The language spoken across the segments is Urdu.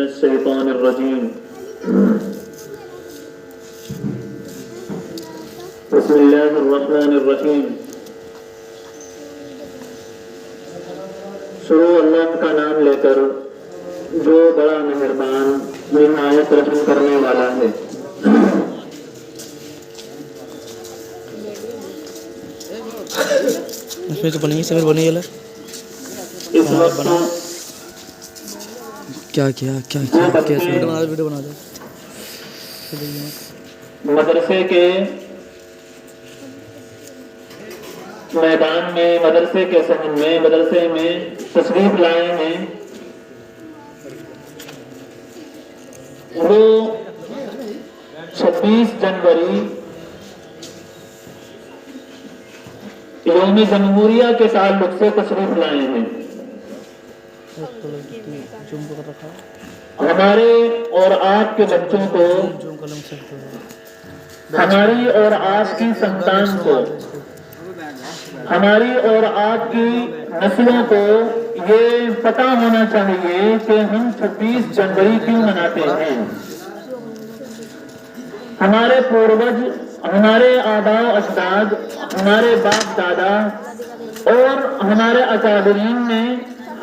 الشيطان الرجيم بسم الله الرحمن الرحیم. شروع اللہ کا نام لے کر جو بڑا مہربان نہایت رحم کرنے والا ہے. اس میں تو بنیں گے سمیر بنے گا اس وقت کیا کیا کیا کیا ویڈیو بنا دے. مدرسے کے میدان میں، مدرسے کے صحن میں، مدرسے میں تشریف لائے ہیں وہ 26 جنوری یوم جمہوریہ کے تعلق سے تشریف لائے ہیں. ہمارے اور آپ کے بچوں کو، ہماری اور آپ کی سنتان کو، ہماری اور آپ کی نسلوں کو یہ پتہ ہونا چاہیے کہ ہم 26 جنوری کیوں مناتے ہیں. ہمارے پوروج، ہمارے آباء و اجداد، ہمارے باپ دادا اور ہمارے اکابرین نے،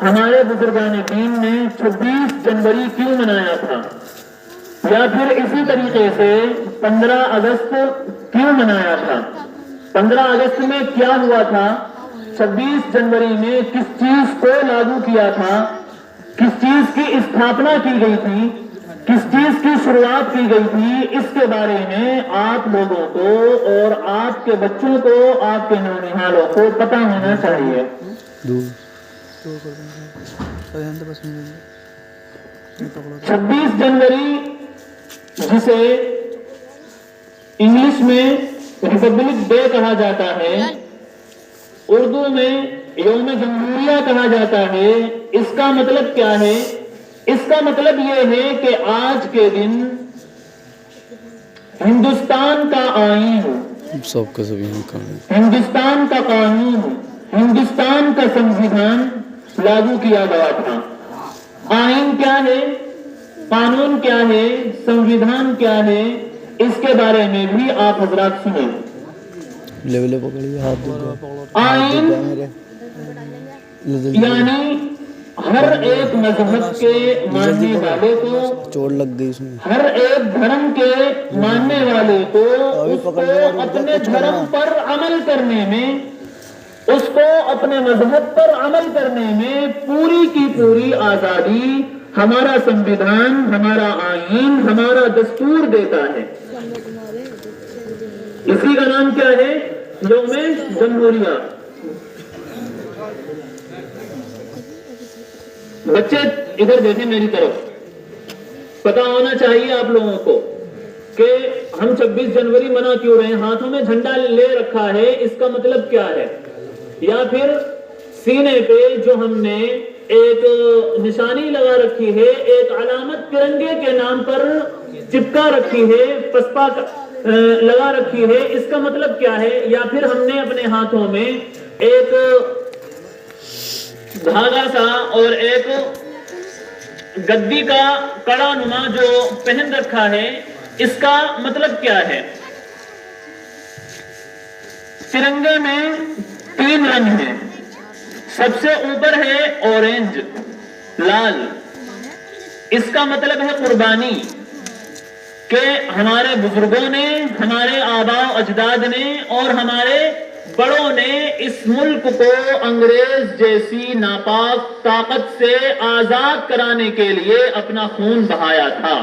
ہمارے بزرگان دین نے 26 جنوری کیوں منایا تھا، یا پھر اسی طریقے سے 15 اگست کیوں منایا تھا. 15 اگست میں کیا ہوا تھا، 26 جنوری میں کس چیز کو لاگو کیا تھا، کس چیز کی استھاپنا کی گئی تھی، کس چیز کی شروعات کی گئی تھی، اس کے بارے میں آپ لوگوں کو اور آپ کے بچوں کو، آپ کے نونہالوں کو پتہ ہونا چاہیے. 26 جنوری جسے انگلش میں ریپبلک ڈے کہا جاتا ہے، اردو میں یوم جمہوریہ کہا جاتا ہے، اس کا مطلب کیا ہے؟ اس کا مطلب یہ ہے کہ آج کے دن ہندوستان کا آئین، ہندوستان کا قانون، ہندوستان کا سنویدھان لاگو کیا گیا تھا. آئین کیا ہے، قانون کیا ہے، سنویدھان کیا ہے، اس کے بارے میں بھی آپ حضرات سنیں. آئین یعنی ہر ایک مذہب کے ماننے والے کو، ہر ایک دھرم کے ماننے والے کو اس کو اپنے دھرم پر عمل کرنے میں، اس کو اپنے مذہب پر عمل کرنے میں پوری کی پوری آزادی ہمارا سنویدھان، ہمارا آئین، ہمارا دستور دیتا ہے. اسی کا نام کیا ہے؟ یوم جمہوریہ. بچے ادھر دیکھیں میری طرف. پتا ہونا چاہیے آپ لوگوں کو کہ ہم 26 جنوری منا کیوں رہے ہیں. ہاتھوں میں جھنڈا لے رکھا ہے، اس کا مطلب کیا ہے؟ یا پھر سینے پہ جو ہم نے ایک نشانی لگا رکھی ہے، ایک علامت ترنگے کے نام پر چپکا رکھی ہے، پسپا لگا رکھی ہے، اس کا مطلب کیا ہے؟ یا پھر ہم نے اپنے ہاتھوں میں ایک دھاگا سا اور ایک گدی کا کڑا نما جو پہن رکھا ہے، اس کا مطلب کیا ہے؟ ترنگے میں 3 رنگ ہیں. سب سے اوپر ہے اورنج، لال. اس کا مطلب ہے قربانی، کہ ہمارے بزرگوں نے، ہمارے آباء و اجداد نے اور ہمارے بڑوں نے اس ملک کو انگریز جیسی ناپاک طاقت سے آزاد کرانے کے لیے اپنا خون بہایا تھا،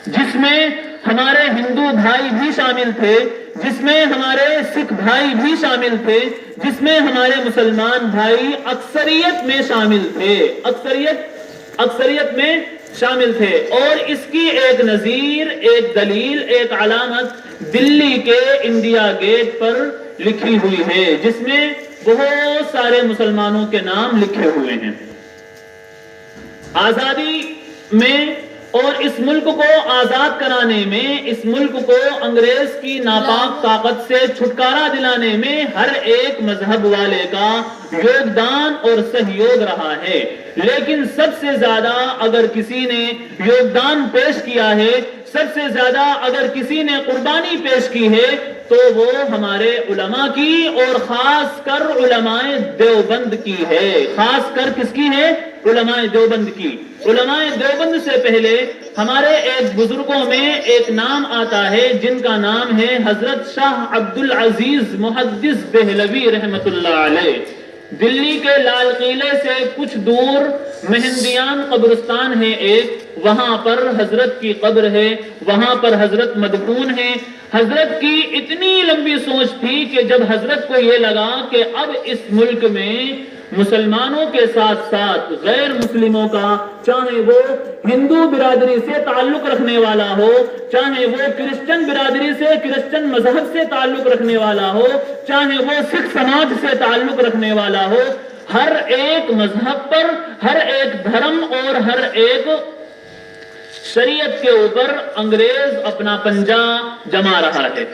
جس میں ہمارے ہندو بھائی بھی شامل تھے، جس میں ہمارے سکھ بھائی بھی شامل تھے، جس میں ہمارے مسلمان بھائی اکثریت میں شامل تھے، اکثریت میں شامل تھے. اور اس کی ایک نظیر، ایک دلیل، ایک علامت دلی کے انڈیا گیٹ پر لکھی ہوئی ہے، جس میں بہت سارے مسلمانوں کے نام لکھے ہوئے ہیں. آزادی میں اور اس ملک کو آزاد کرانے میں، اس ملک کو انگریز کی ناپاک طاقت سے چھٹکارا دلانے میں ہر ایک مذہب والے کا یوگدان اور سہیوگ رہا ہے۔ لیکن سب سے زیادہ اگر کسی نے یوگدان پیش کیا ہے، سب سے زیادہ اگر کسی نے قربانی پیش کی ہے تو وہ ہمارے علماء کی اور خاص کر علماء دیوبند کی ہے۔ خاص کر کس کی ہے؟ علماء دیوبند کی۔ علماء دیوبند سے پہلے ہمارے ایک بزرگوں میں ایک نام آتا ہے جن کا نام ہے حضرت شاہ عبدالعزیز محدث دہلوی رحمت اللہ علیہ۔ دلی کے لال قلعے سے کچھ دور مہندیان قبرستان ہے ایک، وہاں پر حضرت کی قبر ہے، وہاں پر حضرت مدفون ہے۔ حضرت کی اتنی لمبی سوچ تھی کہ جب حضرت کو یہ لگا کہ اب اس ملک میں مسلمانوں کے ساتھ ساتھ غیر مسلموں کا، چاہے وہ ہندو برادری سے تعلق رکھنے والا ہو، چاہے وہ کرسچن برادری سے، کرسچن مذہب سے تعلق رکھنے والا ہو، چاہے وہ سکھ سماج سے تعلق رکھنے والا ہو، ہر ایک مذہب پر، ہر ایک دھرم اور ہر ایک شریعت کے اوپر انگریز اپنا پنجہ جما رہا ہے۔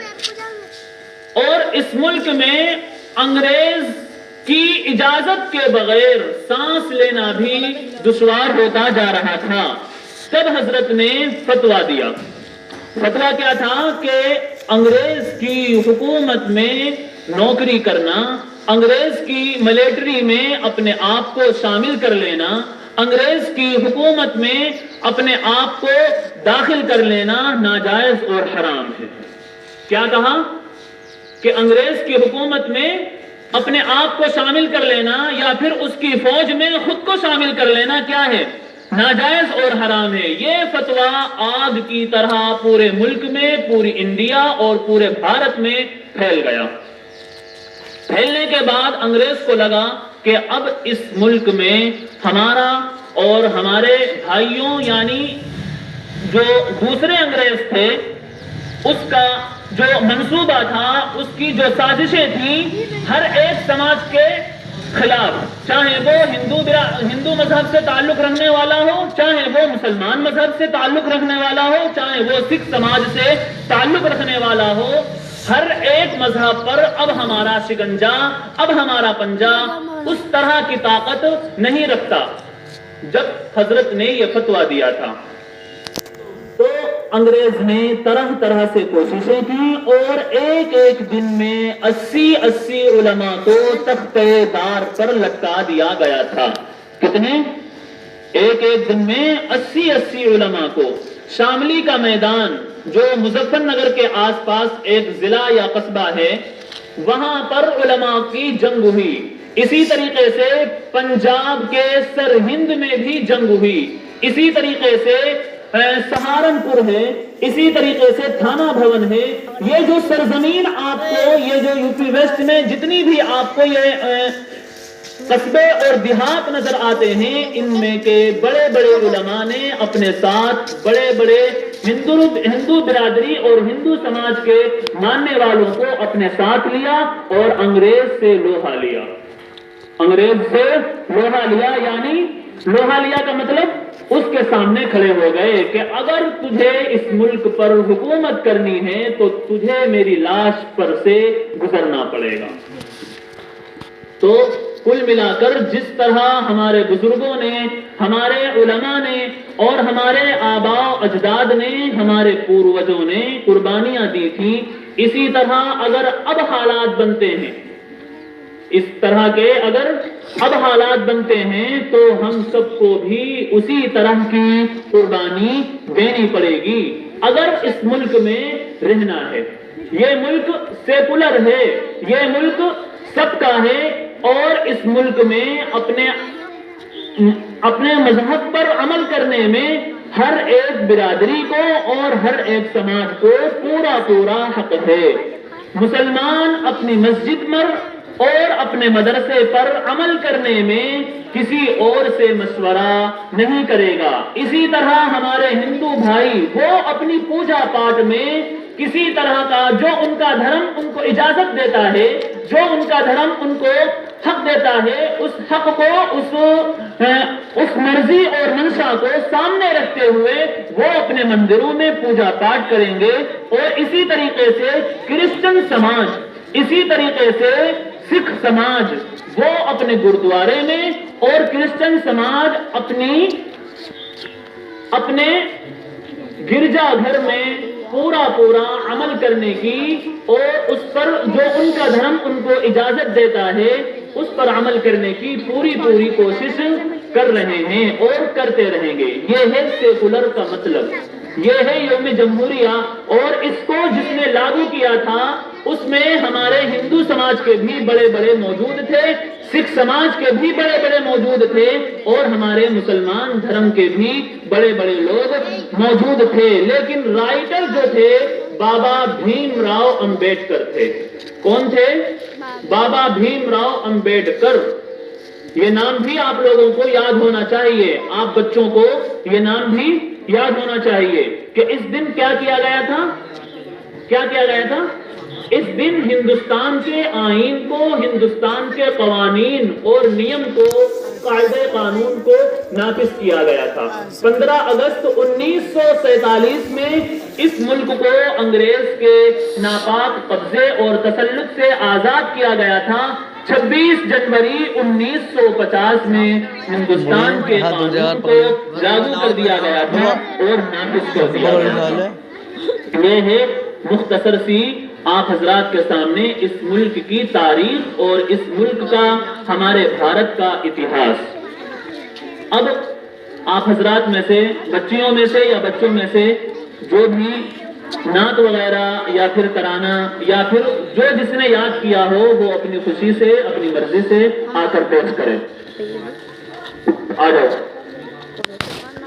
اور اس ملک میں انگریز کی اجازت کے بغیر سانس لینا بھی دشوار ہوتا جا رہا تھا۔ تب حضرت نے فتویٰ دیا۔ فتویٰ کیا تھا کہ انگریز کی حکومت میں نوکری کرنا، انگریز کی ملٹری میں اپنے آپ کو شامل کر لینا، انگریز کی حکومت میں اپنے آپ کو داخل کر لینا ناجائز اور حرام ہے۔ کیا کہا؟ کہ انگریز کی حکومت میں اپنے آپ کو شامل کر لینا یا پھر اس کی فوج میں خود کو شامل کر لینا کیا ہے؟ ناجائز اور حرام ہے۔ یہ فتویٰ آگ کی طرح پورے ملک میں، پوری انڈیا اور پورے بھارت میں پھیل گیا۔ پھیلنے کے بعد انگریز کو لگا کہ اب اس ملک میں ہمارا اور ہمارے بھائیوں یعنی جو دوسرے انگریز تھے اس کا جو منصوبہ تھا، اس کی جو سازشیں تھیں، ہر ایک سماج کے خلاف، چاہے وہ ہندو مذہب سے تعلق رکھنے والا ہو، چاہے وہ مسلمان مذہب سے تعلق رکھنے والا ہو، چاہے وہ سکھ سماج سے تعلق رکھنے والا ہو، ہر ایک مذہب پر اب ہمارا شکنجا، اب ہمارا پنجہ اس طرح کی طاقت نہیں رکھتا۔ جب حضرت نے یہ فتویٰ دیا تھا تو انگریز نے طرح طرح سے کوششیں کی اور ایک ایک دن میں 80 علماء کو تختہ دار پر لٹکا دیا گیا تھا۔ کتنے؟ ایک ایک دن میں 80 علماء کو۔ شاملی کا میدان جو مظفر نگر کے آس پاس ایک ضلع یا قصبہ ہے، وہاں پر علماء کی جنگ ہوئی۔ اسی طریقے سے پنجاب کے سرہند میں بھی جنگ ہوئی، اسی طریقے سے سہارنپور ہے، اسی طریقے سے تھانہ بھون ہے۔ یہ جو سرزمین آپ کو، یہ جو یو پی ویسٹ میں جتنی بھی آپ کو یہ قصبے اور دیہات نظر آتے ہیں، ان میں کے بڑے بڑے علماء نے اپنے ساتھ بڑے بڑے ہندو برادری اور ہندو سماج کے ماننے والوں کو اپنے ساتھ لیا اور انگریز سے لوہا لیا۔ انگریز سے لوہا لیا یعنی لوہا لیا کا مطلب اس کے سامنے کھڑے ہو گئے کہ اگر تجھے اس ملک پر حکومت کرنی ہے تو تجھے میری لاش پر سے گزرنا پڑے گا۔ تو کل ملا کر جس طرح ہمارے بزرگوں نے، ہمارے علماء نے اور ہمارے آباء و اجداد نے، ہمارے پوروجوں نے قربانیاں دی تھیں، اسی طرح اگر اب حالات بنتے ہیں، اس طرح کے اگر اب حالات بنتے ہیں تو ہم سب کو بھی اسی طرح کی قربانی دینی پڑے گی اگر اس ملک میں رہنا ہے۔ یہ ملک سیکولر ہے، یہ ملک سب کا ہے اور اس ملک میں اپنے مذہب پر عمل کرنے میں ہر ایک برادری کو اور ہر ایک سماج کو پورا حق ہے۔ مسلمان اپنی مسجد پر اور اپنے مدرسے پر عمل کرنے میں کسی اور سے مشورہ نہیں کرے گا۔ اسی طرح ہمارے ہندو بھائی وہ اپنی پوجا پاٹ میں کسی طرح کا جو ان کا دھرم ان کو اجازت دیتا ہے، جو ان کا دھرم ان کو حق دیتا ہے اس حق کو اس مرضی اور منشا کو سامنے رکھتے ہوئے وہ اپنے مندروں میں پوجا پاٹ کریں گے. اور اسی طریقے سے کرسچن سماج, اسی طریقے سے سکھ سماج وہ اپنے گردوارے میں اور کرسچن سماج اپنے گرجا گھر میں پورا عمل کرنے کی اور اس پر جو ان کا دھرم ان کو اجازت دیتا ہے اس پر عمل کرنے کی پوری کوشش کر رہے ہیں اور کرتے رہیں گے. یہ ہے سیکولر کا مطلب, یہ ہے یوم جمہوریہ. اور اس کو جس نے لاگو کیا تھا اس میں ہمارے ہندو سماج کے بھی بڑے موجود تھے, سکھ سماج کے بھی بڑے موجود تھے اور ہمارے مسلمان دھرم کے بھی بڑے لوگ موجود تھے. لیکن رائٹر جو تھے بابا بھیم راؤ امبیڈکر تھے. کون تھے؟ بابا بھیم راؤ امبیڈکر. یہ نام بھی آپ لوگوں کو یاد ہونا چاہیے, آپ بچوں کو یہ نام بھی یاد ہونا چاہیے کہ اس دن کیا کیا گیا تھا. اس دن ہندوستان کے آئین کو, ہندوستان کے قوانین اور نیم کو, قاعدے قانون کو نافذ کیا گیا تھا. 15 اگست 1947 میں اس ملک کو انگریز کے ناپاک قبضے اور تسلط سے آزاد کیا گیا تھا. 26 جنوری 1950 میں ہندوستان کے قانون کو لاگو کر دیا گیا تھا اور نافذ کر دیا گیا. یہ ہے مختصر سی آپ حضرات کے سامنے اس ملک کی تاریخ اور اس ملک کا, ہمارے بھارت کا اتہاس. اب آپ حضرات میں سے, بچیوں میں سے یا بچوں میں سے جو بھی نعت وغیرہ یا پھر ترانہ یا پھر جو جس نے یاد کیا ہو وہ اپنی خوشی سے, اپنی مرضی سے آ کر پیش کرے. آ جاؤ.